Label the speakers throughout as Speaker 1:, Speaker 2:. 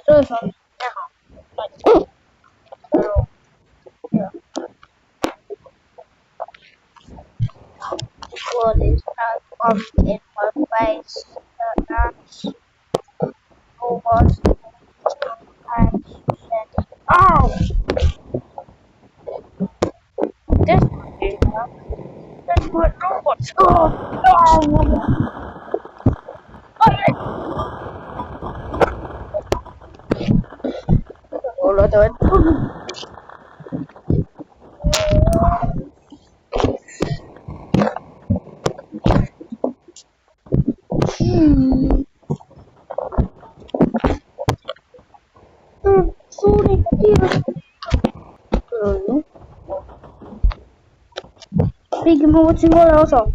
Speaker 1: 这时候你还好，what is that on in my face? That's who was and said, "Oh, this would be enough. That's what robots." Hold on. Sorry, Big mo what you want also.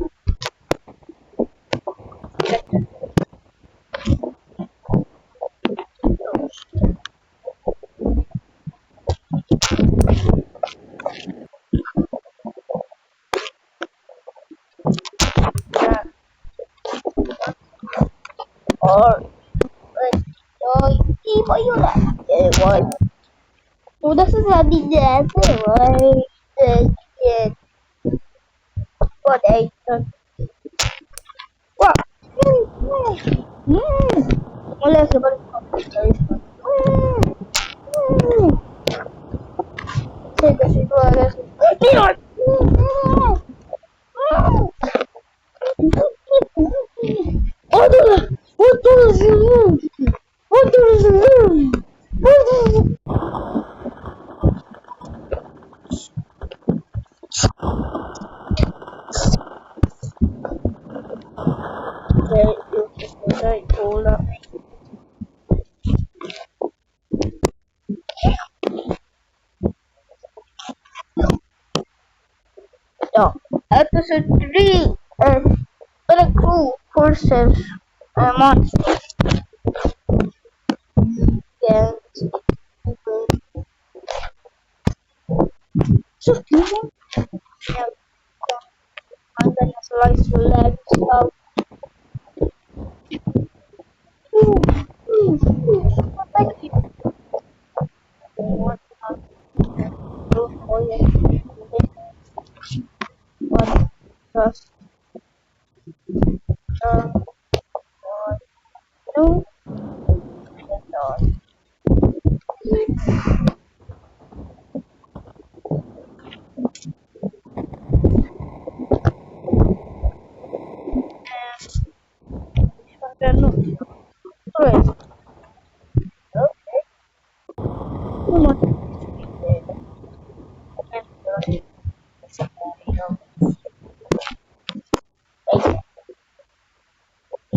Speaker 1: Or iba yun ah. Ewan. Udah sesabi dyan. Ewan. What a wah. Mulai seperti saya kasih dua guys. Tidak. Aduh, betul semua. Betul semua. Saya ulang. Yeah. Episode 3 the crew forces monsters. Yeah. So I'm gonna slice your legs out. Thank you. What just do okay.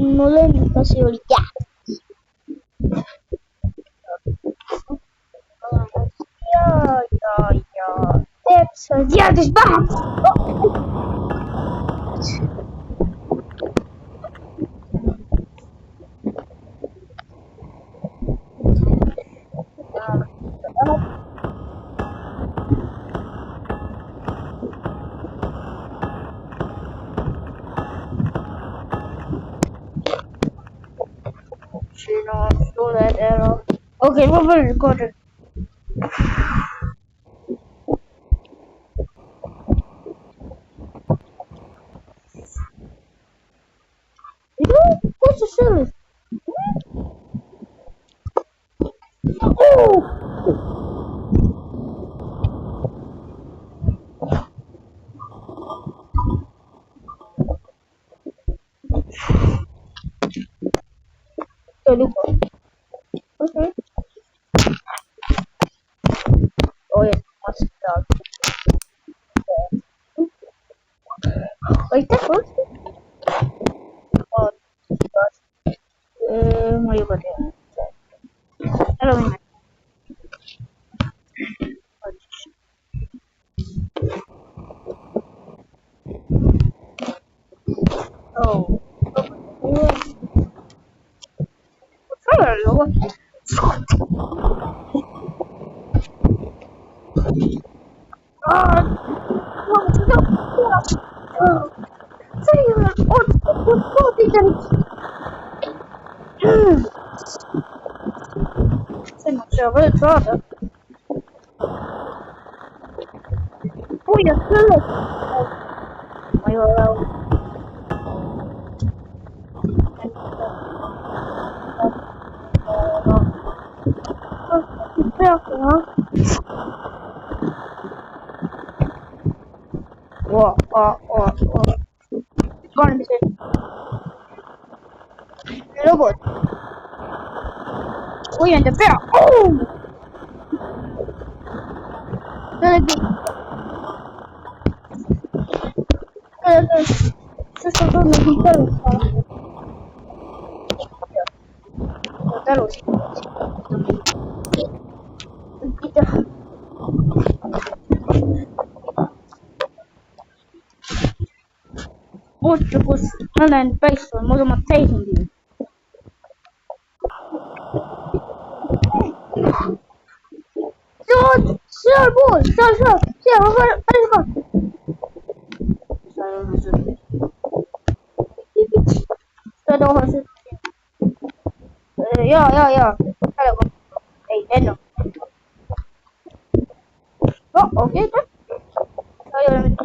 Speaker 1: Mulai kasih ya. Ya. Dia dus bang. Do that arrow. Okay, we will record it. What's the service? Oh! Okay. Oh yeah, what's that? Like that first? Oh, gosh. What you got here? Hello. Oh. var det klart. Oj, jag skulle. Oj, oj, oj. Gonna be safe. Robot. Oj, inte bra. Oh! Så ska de hitta dem. Där då. Portugal Island based on modern Malaysian. Kör boll! Kör! Vad är det för? Så då har jag ja. Hallå. Hej, ändå. Ja, okej då. Jag gör det.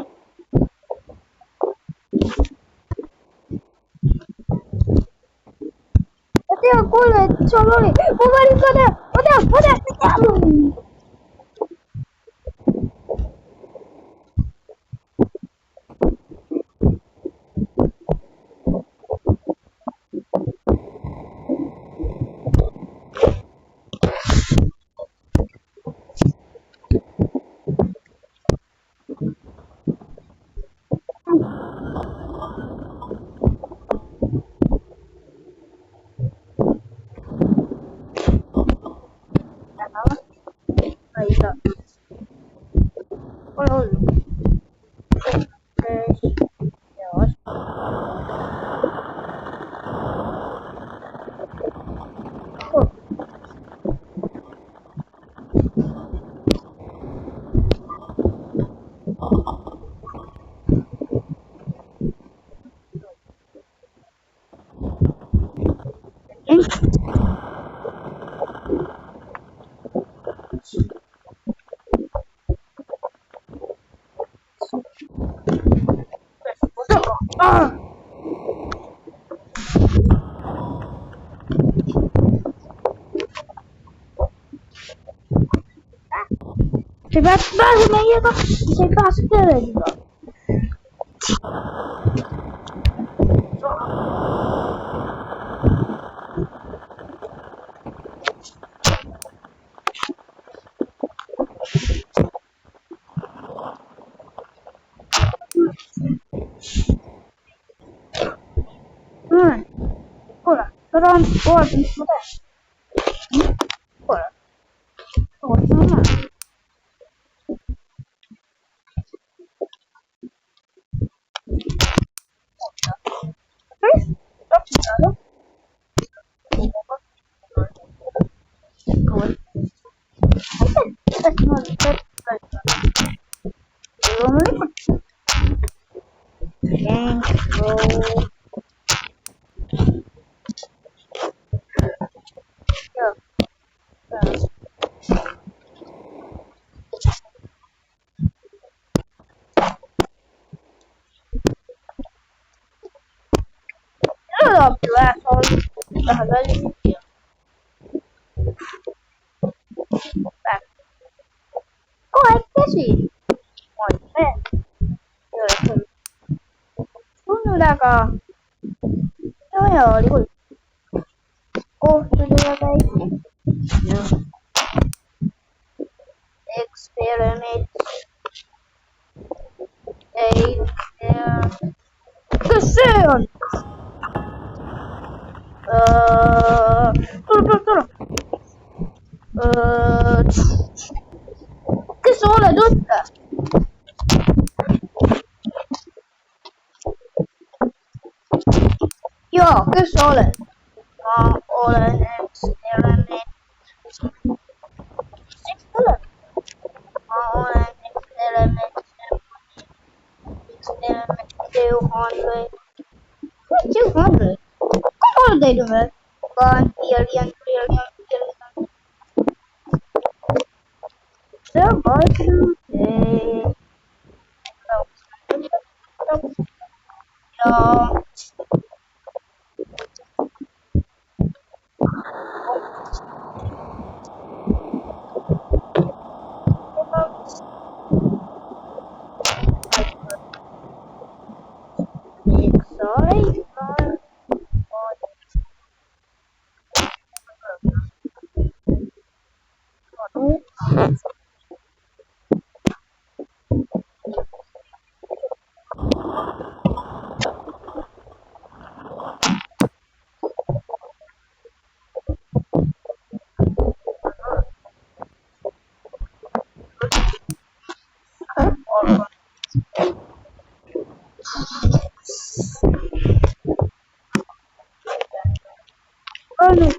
Speaker 1: Jag kollar, så roligt. Vad var det för det? Vad där? Ahí está. Bueno, Dios. Ah! Se pääsee meidän se pääsee televisioon. Kolla, saadaan vuotin sote. Kolla. Vuotin on näin. Oh, è così. 손으다가 쪄요. 이거 들어가다 experiment Listen! Tora. Che sola tutta? Io, che sole? Ma ora experiment. Experiment 200. What 200? Come on, they do it. 1 billion. about today. Yeah. Sorry. Oh no.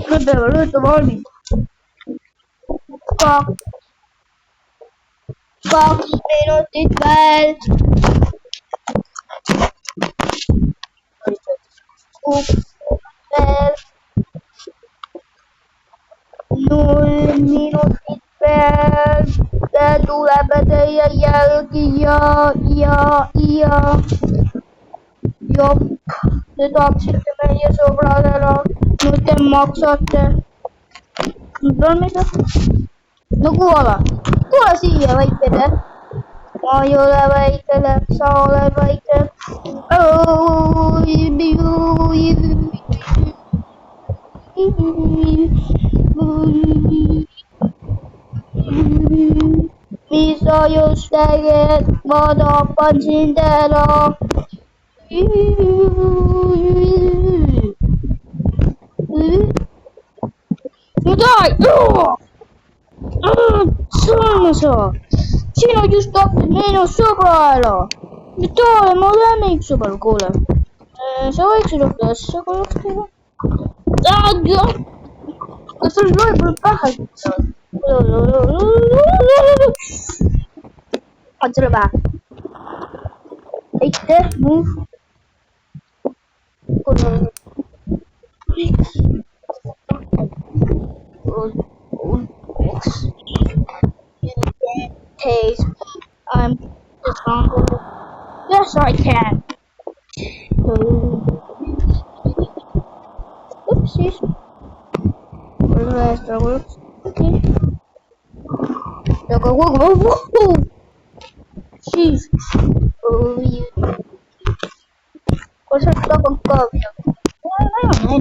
Speaker 1: Benvenuto Volvi. Fox minuti bel. Bel. 0 minuti bel. Dula batteria iya. Yup. Det avslutar mig så bra där då. Nu är Max att bra med det. Nu går det. Går det sig väiter. Majola väiter. Sala väiter. Oh, Misa just läget vad apan sin där. You die! Sono Sino just tapsid minu sõbrala. Nüüd oleme lemmik sõber, kuule. Sa võiksid õppida asja korraks teha. Kas sul võib-olla pähe kütta? On sulle pähe? Aitäh, muu. Kuule. Taste. I'm just hungry. Yes, I can. Oopsies. Where's the rest of it? Okay. Whoa. Jeez. Oh, you. What's that stuff on glove? I don't know.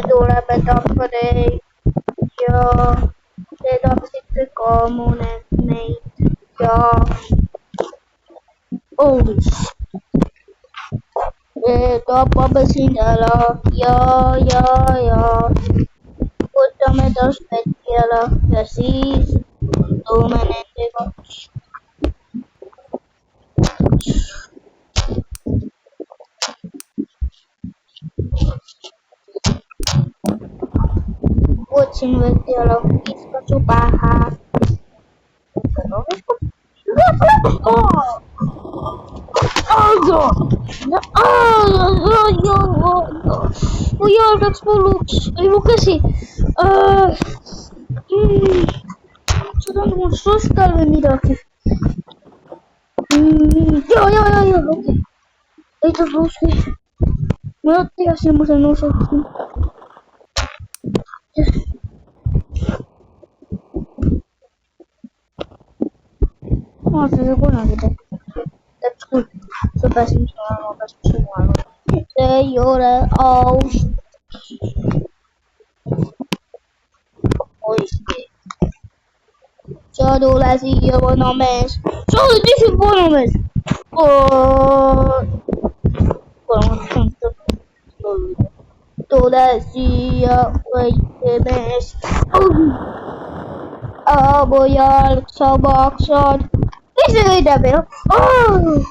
Speaker 1: Dura metafore, ja, det avsitter kommunen med, ja, Top besindala, ja, Ottamme taas pettiala, ja siis tuume nendega. Otsin vettiala, kiska su pähe. Jalgaks mulluks, oli mu käsi. Seda on mul sõstal või midagi. Ja, okei. Ei ta pluski. Ma teadsin, ma sain osaks. Ma olen seda kunagi tehtud. Täpselt kui sa pääsid ma pääsin sinu. See ei ole aus. Oiski. Sa tule siia, vanamees. Sa oled ise vanamees. Tule siia, väike ultimates. Aboyal Sabaksod. Easily double. Oh!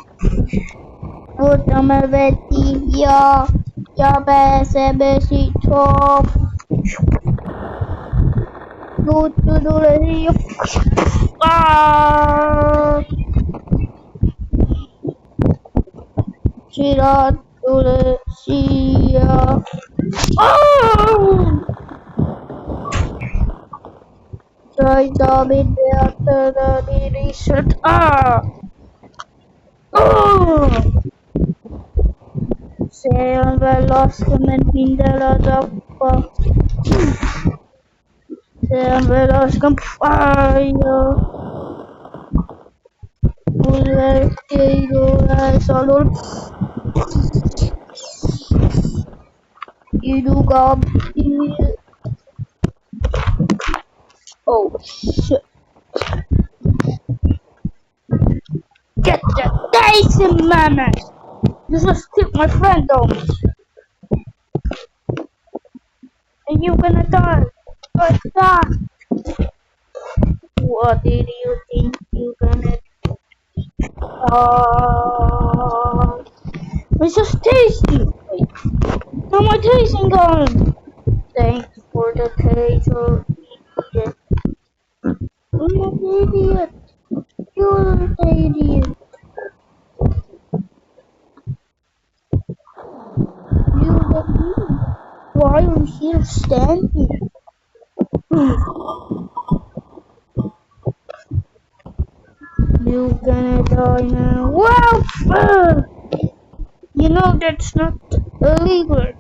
Speaker 1: Utama Vetia. Jabe Sebesi Top. Good to do the Ah! Sirat to the Sia. Oh! Try David after the research. Ah! Oh! Sean Velasquez Mindela Zappa. Sean Velasquez Fire. Mulher Salur. Iduga. Oh shit. Get the dice, man! You just took my friend down. And you're gonna die. Like that. What did you think you're gonna it's just tasty. Wait. No, my tasting gone. Thanks for the taste. Idiot. You're an idiot. You're an idiot. You're the idiot. Why are you here standing? You're gonna die now. Wow! You know that's not illegal.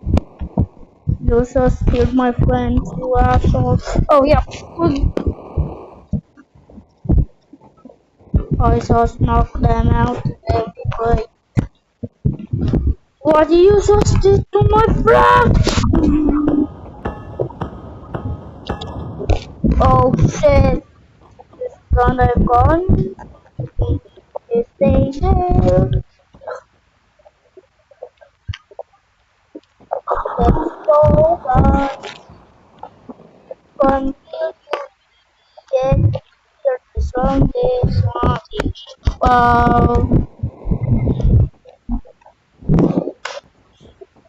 Speaker 1: You just killed my friend, you asshole. Oh yeah. I just knocked them out anyway. What did you just did to my friend? Oh shit. This gun I've gone. If they did. Let's go guys. Continue to get your song this one. Wow.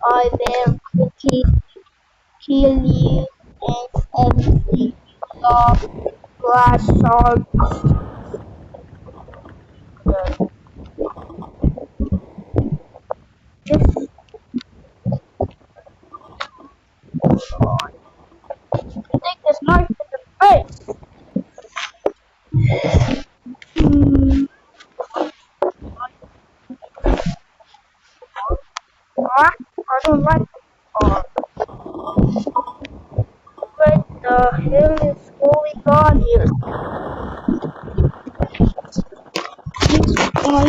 Speaker 1: I will quickly kill you and everything you love. Glass sharks. Just take this knife in the face. What? I don't like it. What the hell is going on here? This guy,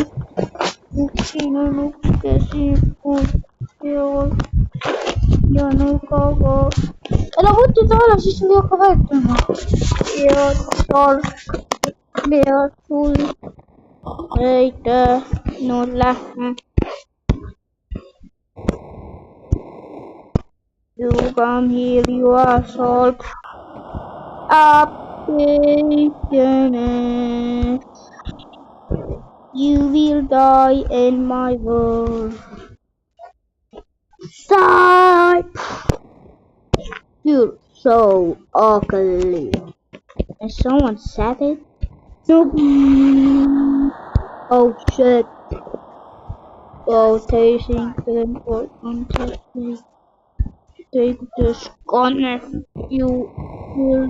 Speaker 1: no que si yo no cago. La voce sola si sono corretto. Io sol, io sul, eite, nulla. You come here, you asshole. Up, you will die in my world. Stop! You're so ugly. And someone said it? No. Oh shit. Oh, tasting important. Take this gun if you will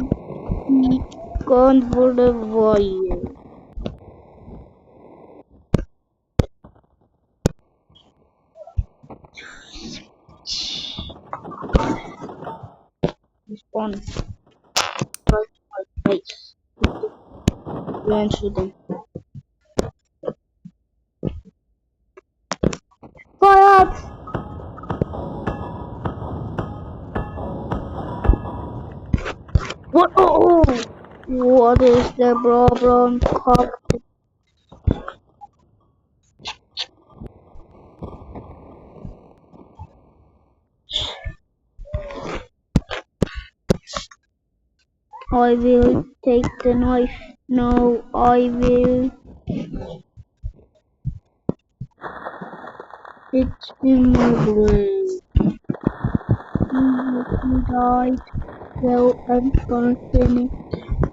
Speaker 1: be gone for the warrior. Spawn right to my face. Run to them. Fire! What? Oh! What is the problem? Cop? I will take the knife. No, I will. It's in my brain. You died. Well, I'm gonna finish.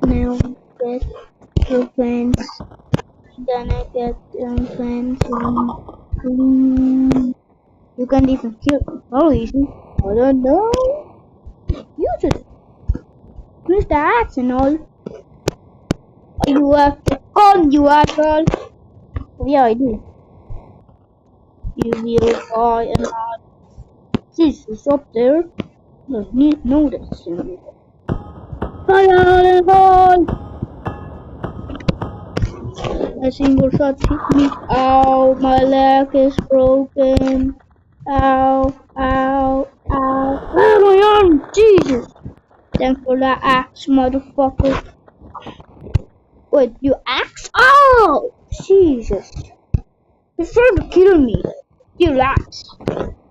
Speaker 1: Now get the fence. Gonna get the fence. You can't even kill. How easy? I don't know. You just use the axe and all. You have to gun, you asshole. Oh, yeah, I do. You will die and not. Jesus up there. Does not notice me. Fire and fall! A single shot hit me. Ow, my leg is broken. Ow, ow, ow. Oh my arm! Jesus! Thanks for that axe, motherfucker. Wait, you axe? Oh! Jesus. You're trying to kill me. You axe.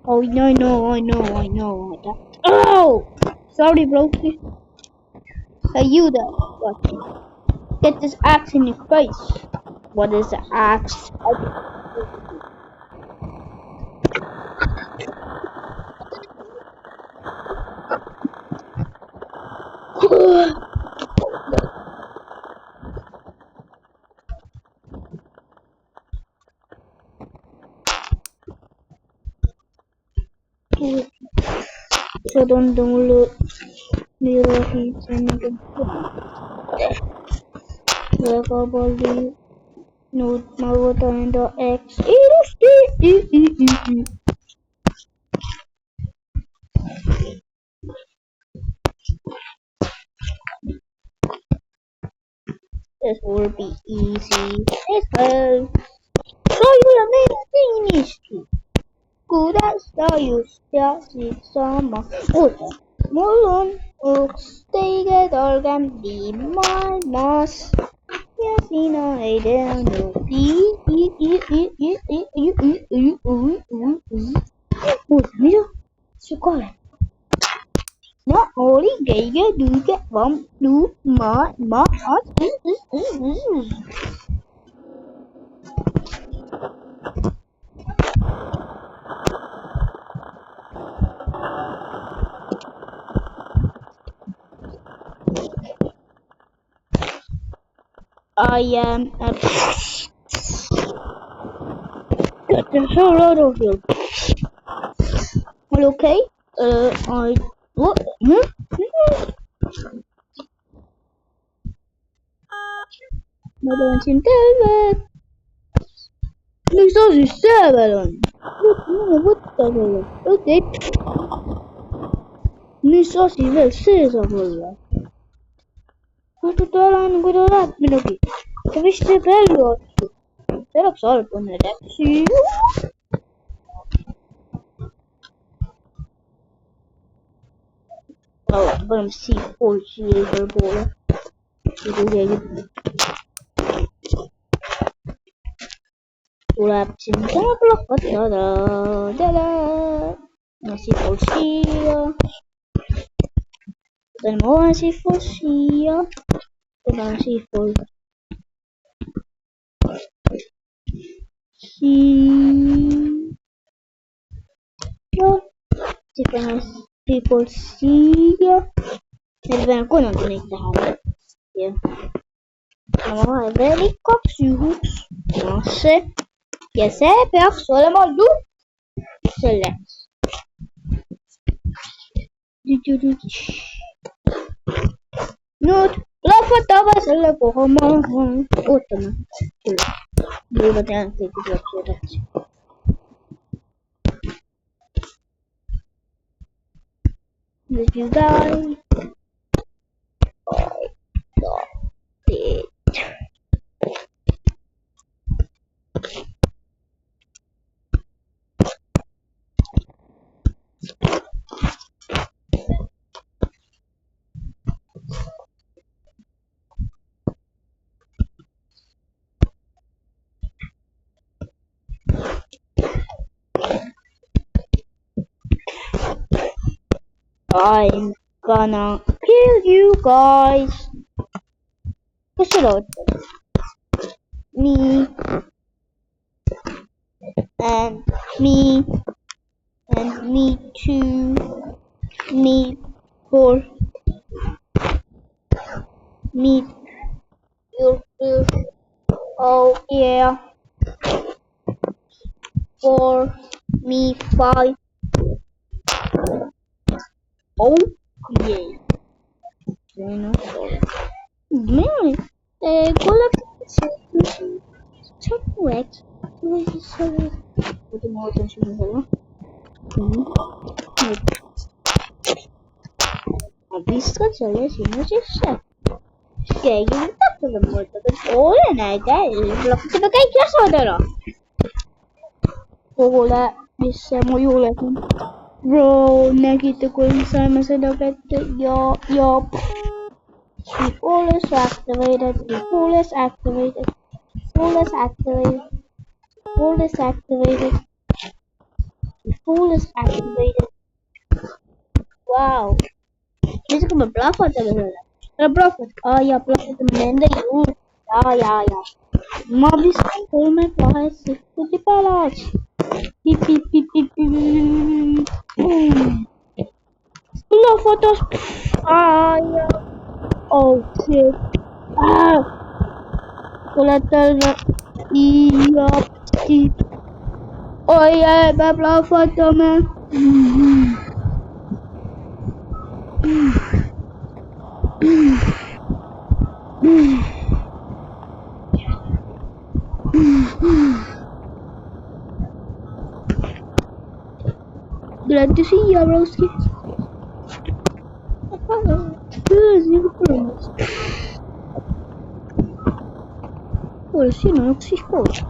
Speaker 1: Oh, I know. Oh! Sorry, Brokey. Hey, you there. What? Get this axe in your face. What is the axe? Så de lurar hit en Vagabond Note Magoto and the X. This will be easy. This will show you the main ministry. Kudasta justiasi sama uutta. Mulla on yksi teiketolkan maailmas. Ja sinä ei tehnyt. Mitä? Se kale. No oli keikä duke vam du ma. I am a get the hell out of here. Well, okay. What? Madame Sintelve. Miksi siis säävälön? What the hell? Okay. Miksi siis vielä seesamolla? Mutta täällä on kuin täällä minunkin. Se viste paljon. Se oleks alpunne täpsi. Paneme C4 siia igale poole. Kui keegi tuleb siin plahvatada. No C4 siia. Paneme oma C4 siia. Paneme C4 siia. Sitten paneme C4 siia. Eli vähän kononta niitä tähän. Ja mä vain vielä 2 yhuks. No se. Ja se peaks olema selleks. Nüüd plahvatame selle koha maha. Ootame. Küll. Juba tean, et kõik tuleb siia tähtsi. Did you die? I got it. I'm gonna kill kill you guys. Kasunod. Me. And me. And me too. Me. For. Me. You. Oh yeah. For. Me. 5. Oh yeah. Dinosaur. Really? Qual é que chocolate? Vou tomar outra antes de enrolar. A vista de olha assim, não sei se é. Que é que tá todo mundo. Olha, né? Bloco de bagaimana que saudara. Olha, isso é muito legal. Bro, nakita ko yung sama sa dagat. Yup. The pool is activated. The pool is activated. Pool is activated. Pool is activated. The pool is activated. Wow. Bisa ko ba-block out talaga? Block out. Ah, yeah, block out naman yun. Yeah. Mabis ko may klase. Puti pala. Beep. Hello, photos. Ah, yeah. Oh, shit. Ah. Wala talaga. Yup. Oh, yeah. Babla photo, man. Glad to see you, Broski. Ora sì, non si sposa.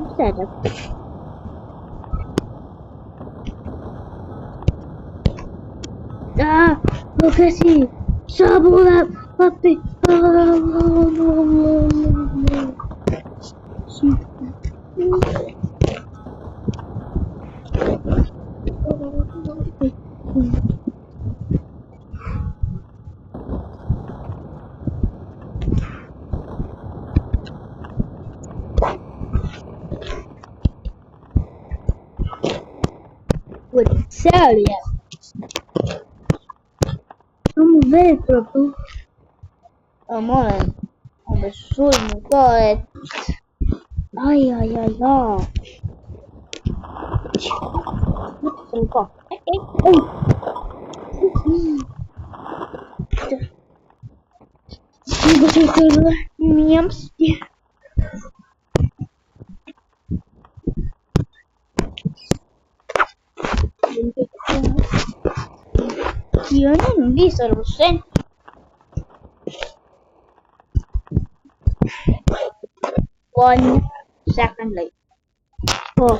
Speaker 1: Aspetta. Ah, ok sì. Sabola, papi. Sì. Sério? Vamos ver, proprio. Amore, absurdo, corretto. Ai. Un po'. Io non vi sono sempre. 1 second later. Oh,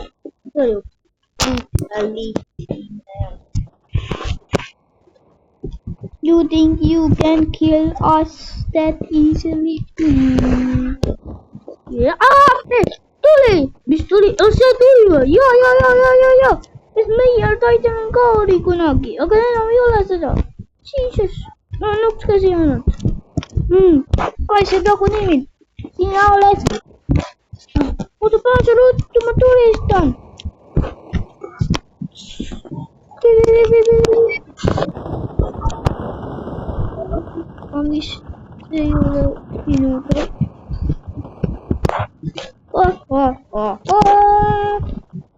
Speaker 1: literally. You think you can kill us that easily? Yeah. Ah, Bistuli, yo. It's me, your Titan and Kaori Kunagi. Okay, now you listen. Jesus. No, looks kasi ano. Kaya sabi ako namin. Sinaulas. Ito pa ang sarot. Tumatulis doon. Amis.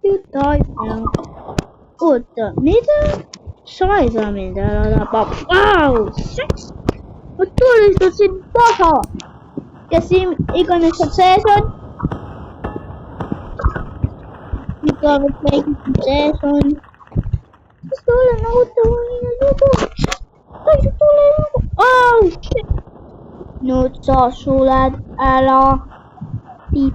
Speaker 1: You die now. What the middle? Size I mean wow! 6! Matulis to si Baka! Kasi ikaw na succession. Ikaw na succession. Tutulan ako tawagin na lupo. Ay, tutulan ako. Oh, shit! Note sa sulat ala. Beep.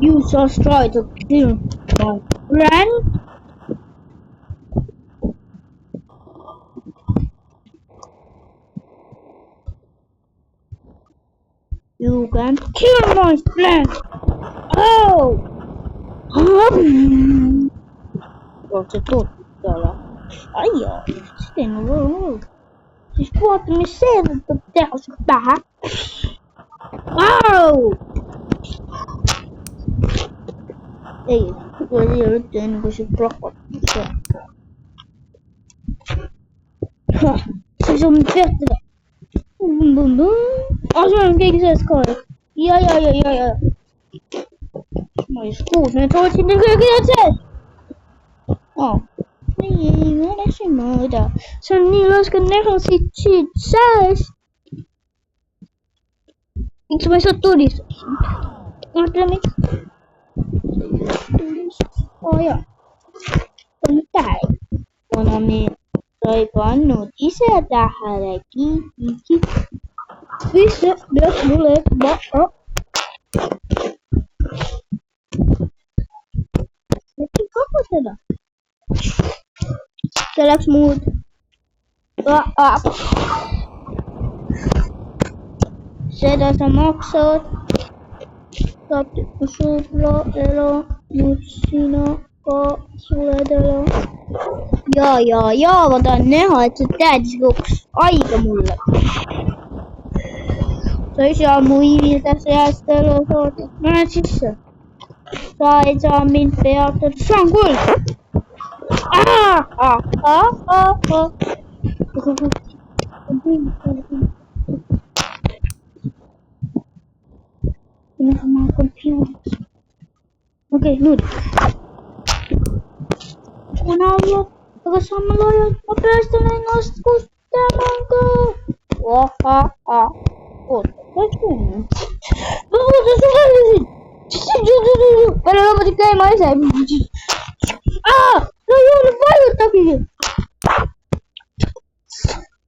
Speaker 1: You just try to kill my friend? You can't kill my friend! Oh! Forse tutta la... Aia! Sitten on... Siis puhuttamme sen, että tehdä se vähän. Au! Ei, tuo ei ole ennen kuin se blokattu se. Siis on tehtävä. Se on keksää skoja. Ja. Mais 6 ne toisin ne keksää. Niin, mä näin muuta. Se on niin laiska nehän sit sääs. Miksi mä saa todistuksen? Ajattelin miksi? Joo. On tää. Onami sai pannut isä tähän kiinni. Missä myös mulle maa? Miksi kakotella? Se läks muut. Se tässä maksat. Saatti sulla elo. Nyt sinä suletelo. Jaa, mä otan neha, et sä täytis koks aika mulle. Se ei saa muivilta säästöllä soota. Mä näen sisään. Saa et saa min peata. Se on kuule. Mä confused. Okei, nyt. Kun aluat, aga samalla ajal ma päästan ennast kustamango. Oota, läks kuulma. Oota, sa rääkisid. Peale lõpetasid käima ise. No ei ole vajutagi.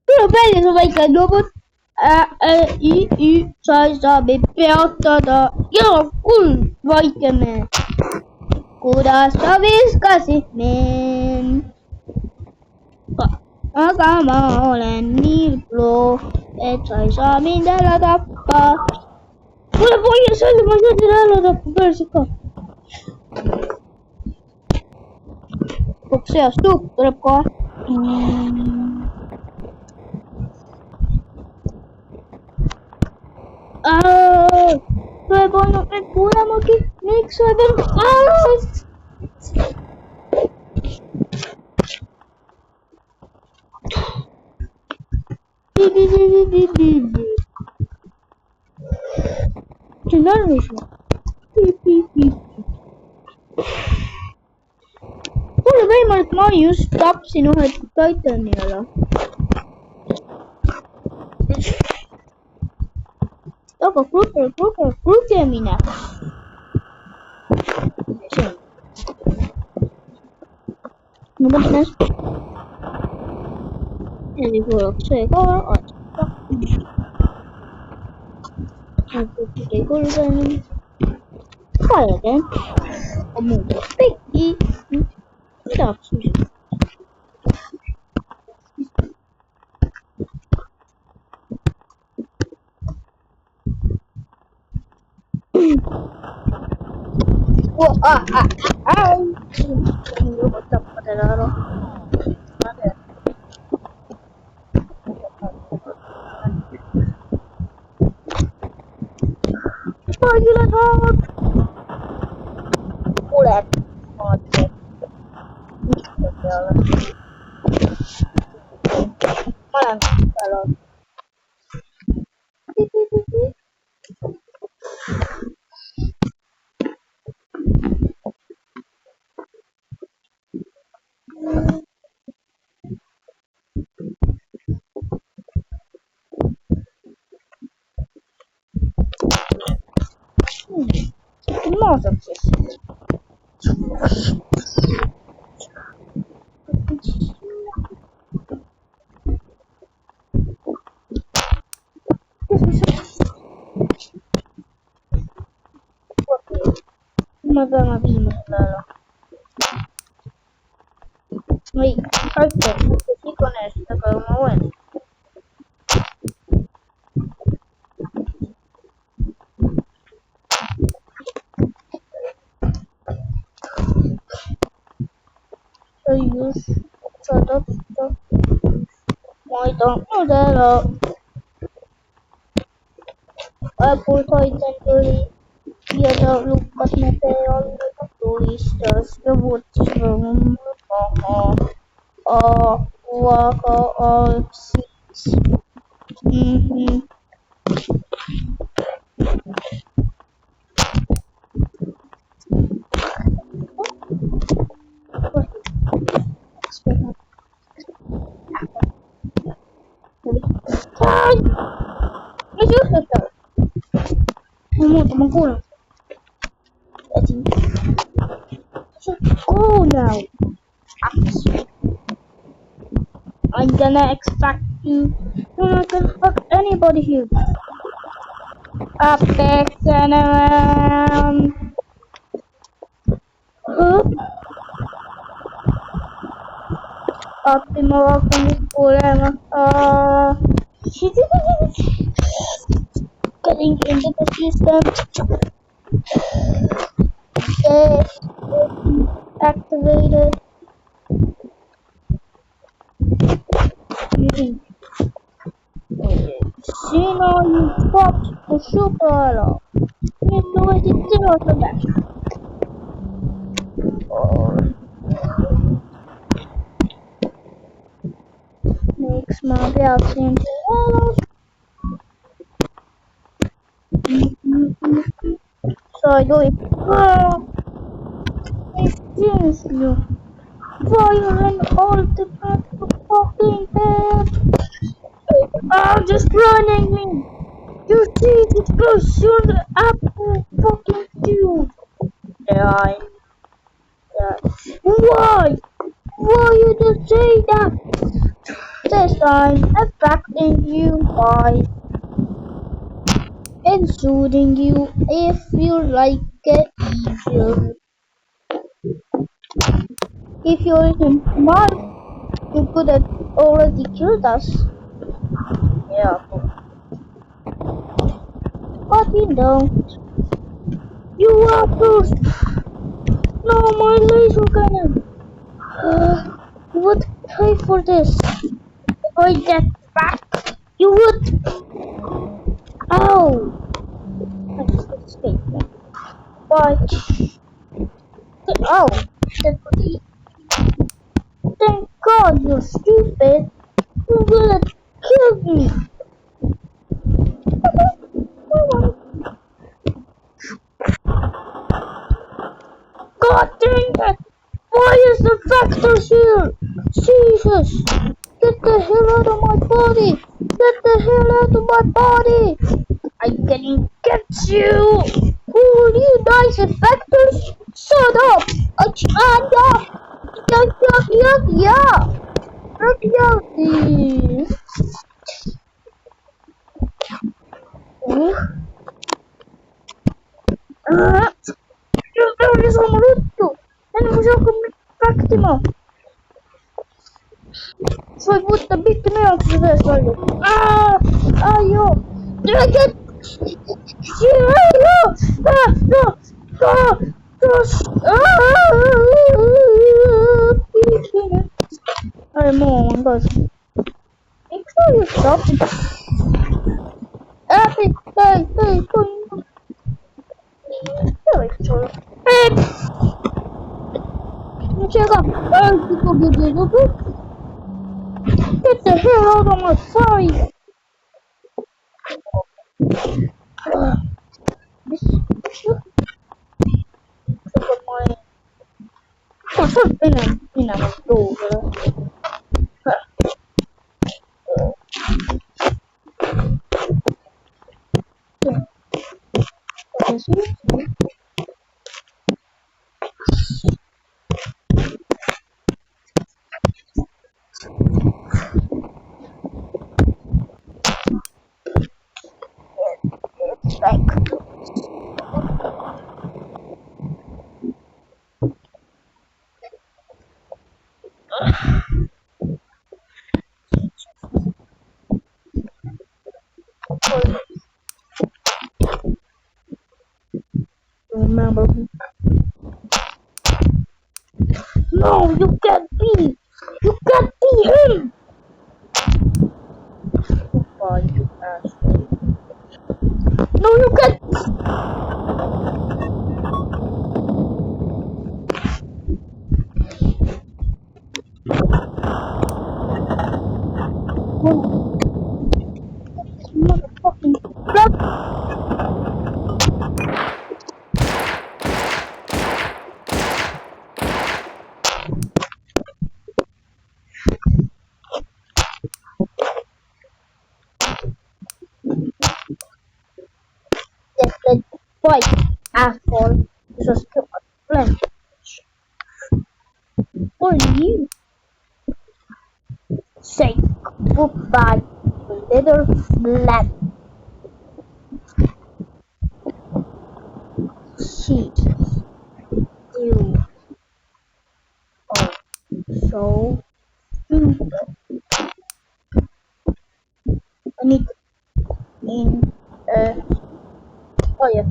Speaker 1: Tule välja, sa väike robot. Sa ei saa meid peatada. Ja, kull, väike mees. Kuidas sa viskasid mind? Aga ma olen nii loo, et sa ei saa mind ära tappa. Kuule poia, sa oled, ma ei saa teda ära tappa, päriselt ka. Seast tuuk tuleb kohe. Tuleb ainult nüüd kuulemagi. Miks sa ei peal? See on arvis või? Kuule võimalik, ma just tapsin ühe Titani ära. Aga kulgemine. Ma mõtlen. Eli kuulaks see ka. Ei kulgenud. Kalgen. On muuta pekki. Mida siis? Lupa tappa tätä alo. Kaikille saat! Kuulet! Ootteet. Mistä siellä? Mä olen täällä. Maasaksessa. me venga bien, claro. Wait, perfect. Sí con esto, como bueno. So use shut up. Why don't you that up? Apple Titan Yellow look at me all the tourists the woods from walk all seats. Mm-hmm. Ay! Me asusta. Temen go now. I'm gonna expect you. You're not gonna fuck anybody here. Apex and around. Optimal con il problema. Getting into the system. Yes. Activated. See now you popped the super. You know it is zero to that. Makes my belt seem to yellow. So I do it. Excuse you. Violent ultimate fucking dead. Oh, just running me. You see this person apple fucking dude. Yeah, why? Why you just say that? This time affecting you by insulting you if you like it easier. If you're smart, you could have already killed us. Yeah, but you don't. You are first. No, my laser cannon. You would pay for this. If I get back, you would. Ow! I just escaped me. But oh, thank God you're stupid. You're gonna kill me. God dang it! Why is the factor here? Jesus! Get the hell out of my body! Get the hell out of my body! I'm gonna get you! Who are you nice factors? Shut up! Yeah! Io mi sono rotto e non so come praktimo. Svoj butta bitte mig också det slaget. Ajo! Draget! I'm on, guys. Make sure you stop it. Hey, check out. Get the hell out of my fire! This should my. In a door. Like No, you can't be! You can't be him! Oh, you asshole. No, you can't! Oh, motherfucking blood! Yes, good boy, asshole. This was too much fun. For you, say goodbye, little flat sheep. You are so stupid. I need in oh yeah,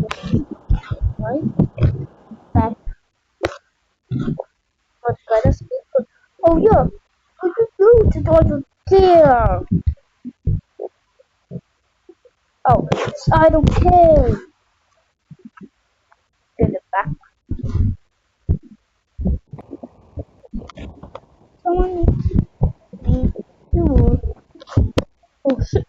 Speaker 1: right? That was better speak. Oh yeah, what you do to daughter care? Oh, I don't care. Bring it back. Someone needs to. Oh shit.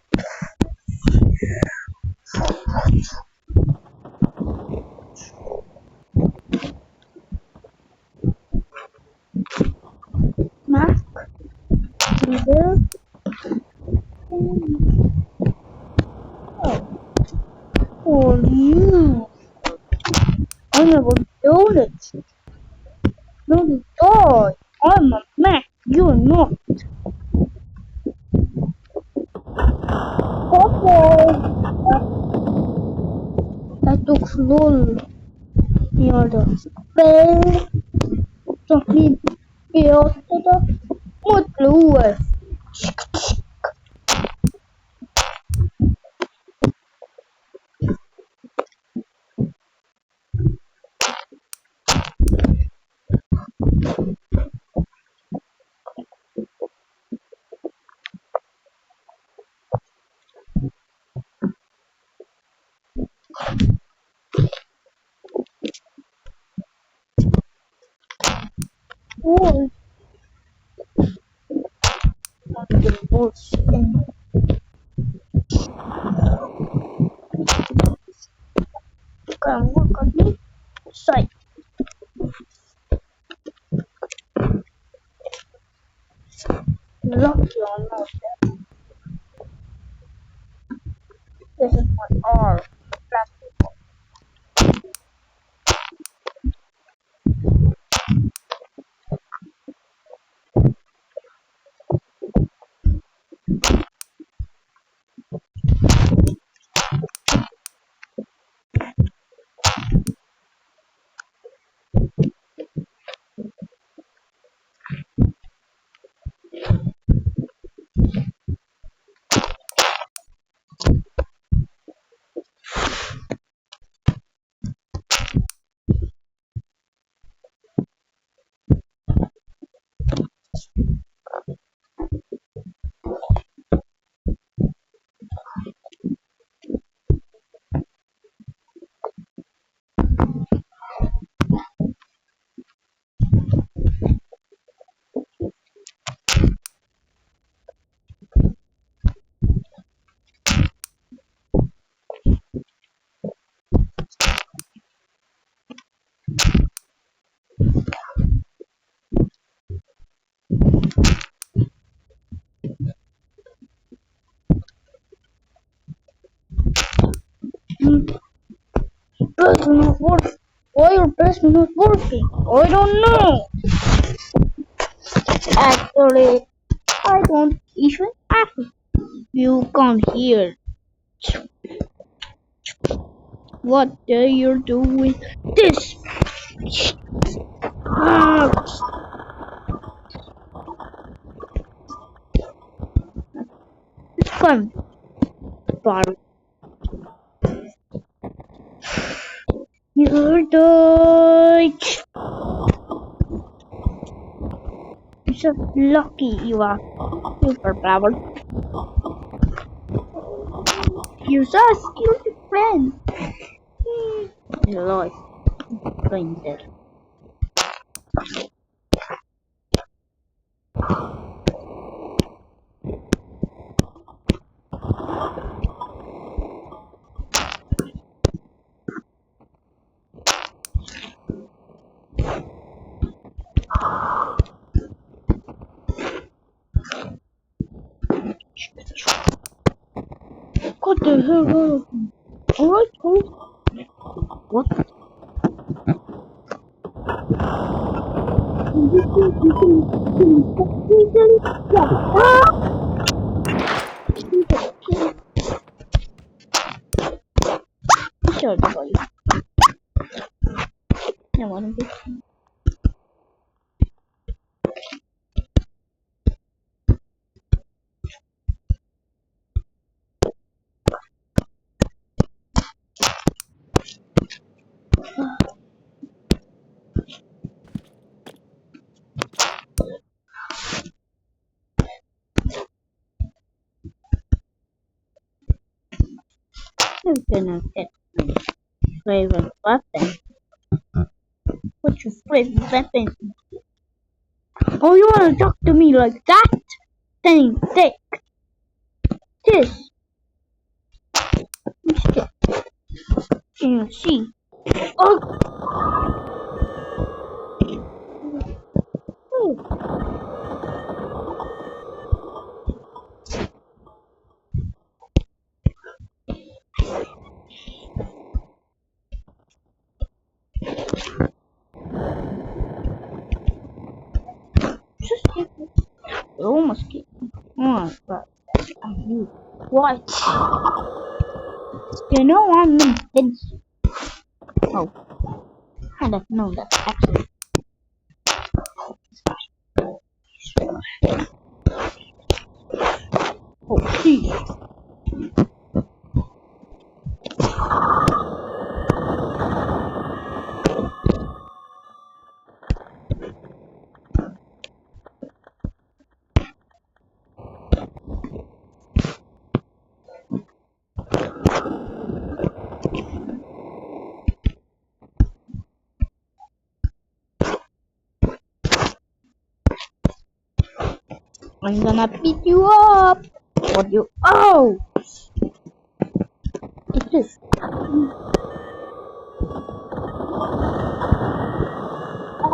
Speaker 1: Mask. Either. Oh, for you. I never done it. No, you die. I'm a Mac. You're not. Okay. I took slow near the spell. Something built the mood. Oh, not the bullshit. Can work on me. Sight. Lucky or not. This is my R. Plastic. Press not working. Why your press not working? I don't know. Actually, I don't even ask. You come here. What are you doing? This. Come, Barbie. You're Deutsch. so lucky you are. Super power. You so skilled friend. Lord. Going there. What the hell? Alright, cool. What? Sure, boy. I want to be. You cannot get my favorite weapon. What's your favorite weapon? Oh, you wanna talk to me like that? Then take this. Instead. You see. Oh. You almost get me. Oh, but you what? You know I'm invincible. Oh, I don't know that actually. Oh, see. I'm gonna beat you up. What you? Oh, what's this?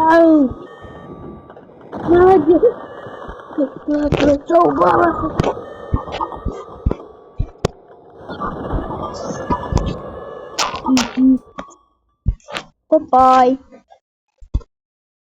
Speaker 1: Oh, God, you're so powerful. Goodbye.